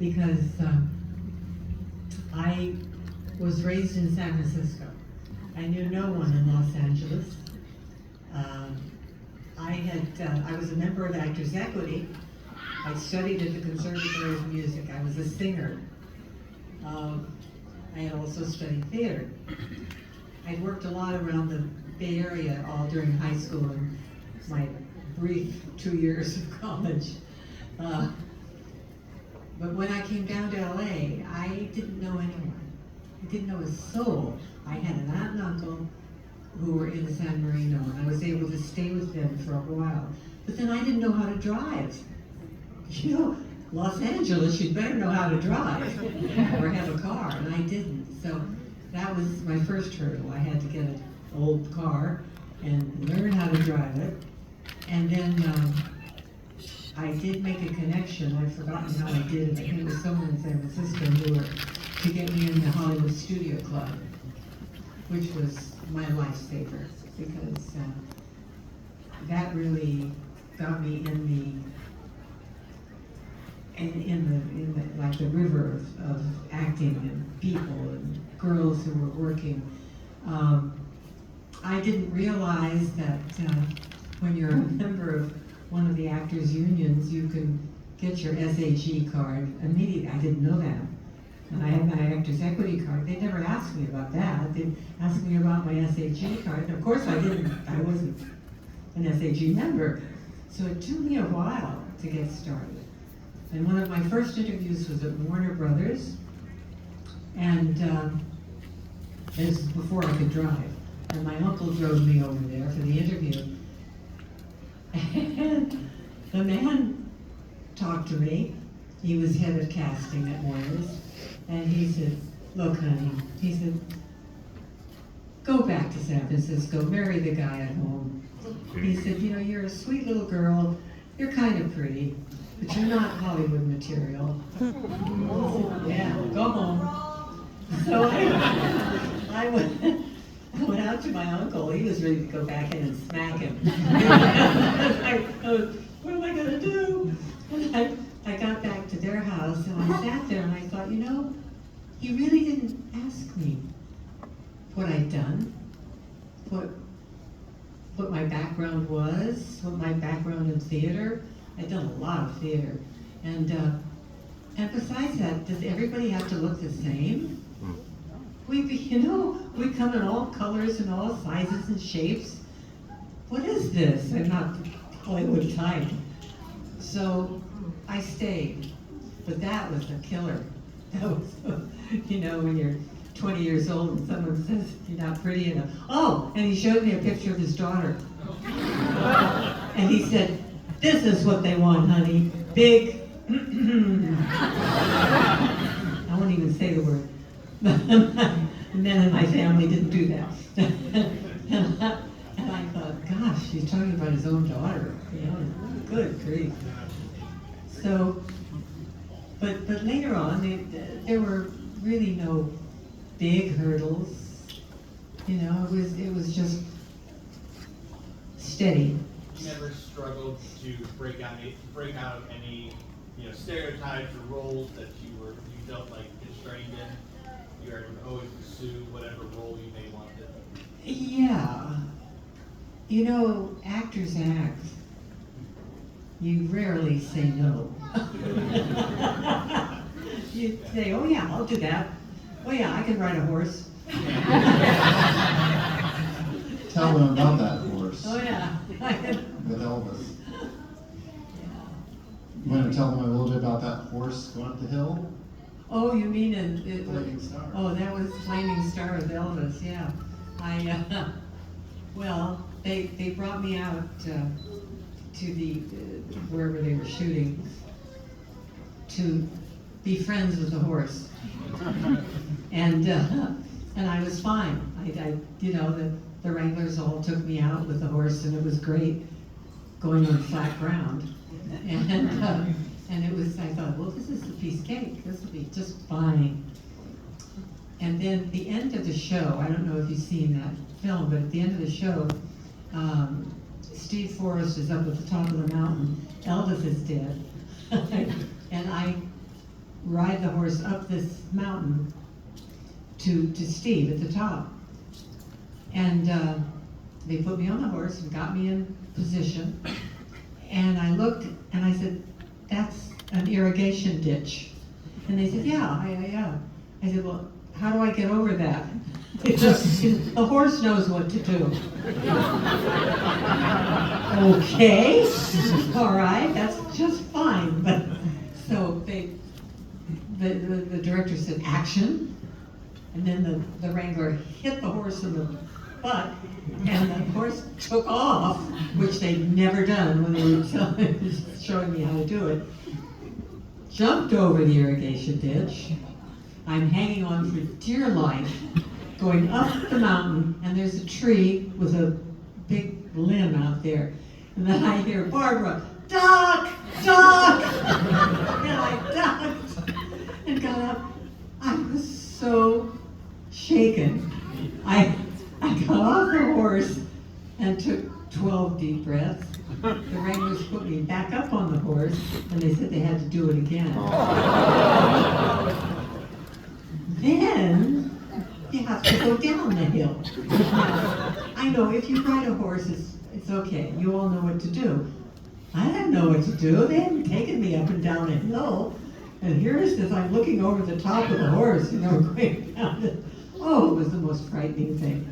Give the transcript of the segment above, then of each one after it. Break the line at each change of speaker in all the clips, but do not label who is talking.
because I was raised in San Francisco. I knew no one in Los Angeles. I was a member of Actors Equity. I studied at the Conservatory of Music. I was a singer. I had also studied theater. I'd worked a lot around the Bay Area all during high school and my brief 2 years of college. But when I came down to LA, I didn't know anyone. I didn't know a soul. I had an aunt and uncle who were in San Marino, and I was able to stay with them for a while. But then I didn't know how to drive. You know, Los Angeles, you'd better know how to drive or have a car, and I didn't. So that was my first hurdle. I had to get an old car and learn how to drive it. And then I did make a connection. I've forgotten how I did it. I think it was someone in San Francisco who were to get me in the Hollywood Studio Club, which was my lifesaver, because that really got me in the like the river of acting and people and girls who were working. I didn't realize that when you're a member of one of the actors' unions, you can get your SAG card immediately. I didn't know that. And I had my Actors Equity card. They never asked me about that. They asked me about my SAG card. And of course I wasn't an SAG member. So it took me a while to get started. And one of my first interviews was at Warner Brothers. And this is before I could drive. And my uncle drove me over there for the interview. And the man talked to me. He was head of casting at Warner's. And he said, look, honey, he said, go back to San Francisco, marry the guy at home. He said, you know, you're a sweet little girl, you're kind of pretty, but you're not Hollywood material. I said, yeah, go home. So I went out to my uncle. He was ready to go back in and smack him. What am I going to do? And I got back to their house and I sat there and I thought, you know, he really didn't ask me what I'd done, what my background was, what my background in theater. I'd done a lot of theater. And besides that, does everybody have to look the same? We come in all colors and all sizes and shapes. What is this? I'm not Hollywood type. So I stayed, but that was a killer. That was, you know, when you're 20 years old and someone says you're not pretty enough. Oh, and he showed me a picture of his daughter. And he said, this is what they want, honey. Big. I won't even say the word. The men in my family didn't do that. And I thought, gosh, he's talking about his own daughter. You know, good grief. So, but later on, there were really no big hurdles. You know, it was just steady.
You never struggled to break out of any, you know, stereotypes or roles that you felt like constrained in. You were able to always pursue whatever role you may want to.
Yeah. You know, actors act. You rarely say no. You say, oh yeah, I'll do that. Oh yeah, I can ride a horse.
Tell them about that horse.
Oh yeah.
With Elvis.
Yeah.
You want to tell them a little bit about that horse going up the hill?
Oh, you mean
Flaming Star.
Oh, that was Flaming Star with Elvis, yeah. Well, they brought me out to the wherever they were shooting to be friends with the horse, and I was fine. I you know, the wranglers all took me out with the horse, and it was great going on flat ground, and it was. I thought, well, this is a piece of cake. This will be just fine. And then the end of the show, I don't know if you've seen that film, but at the end of the show, Steve Forrest is up at the top of the mountain. Elvis is dead. And ride the horse up this mountain to Steve at the top. And they put me on the horse and got me in position. And I looked and I said, "That's an irrigation ditch." And they said, "Yeah, yeah." I said, "Well, how do I get over that?" The horse knows what to do. Okay, all right, that's just fine. But so the director said, "Action," and then the wrangler hit the horse in the butt, and the horse took off, which they'd never done when they were showing me how to do it. Jumped over the irrigation ditch. I'm hanging on for dear life, going up the mountain, and there's a tree with a big limb out there. And then I hear, "Barbara, duck, duck!" And I ducked and got up. I was so shaken. I got off the horse and took 12 deep breaths. The wranglers put me back up on the horse, and they said they had to do it again. Then you have to go down the hill. Now, I know if you ride a horse, it's okay. You all know what to do. I didn't know what to do. They hadn't taken me up and down a hill. And here is this, I'm looking over the top of the horse, going down it. Oh, it was the most frightening thing.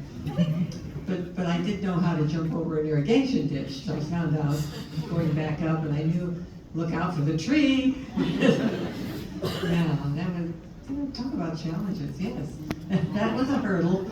But I did know how to jump over an irrigation ditch, so I found out going back up, and I knew, look out for the tree. Yeah, that was, talk about challenges, yes. That was a hurdle.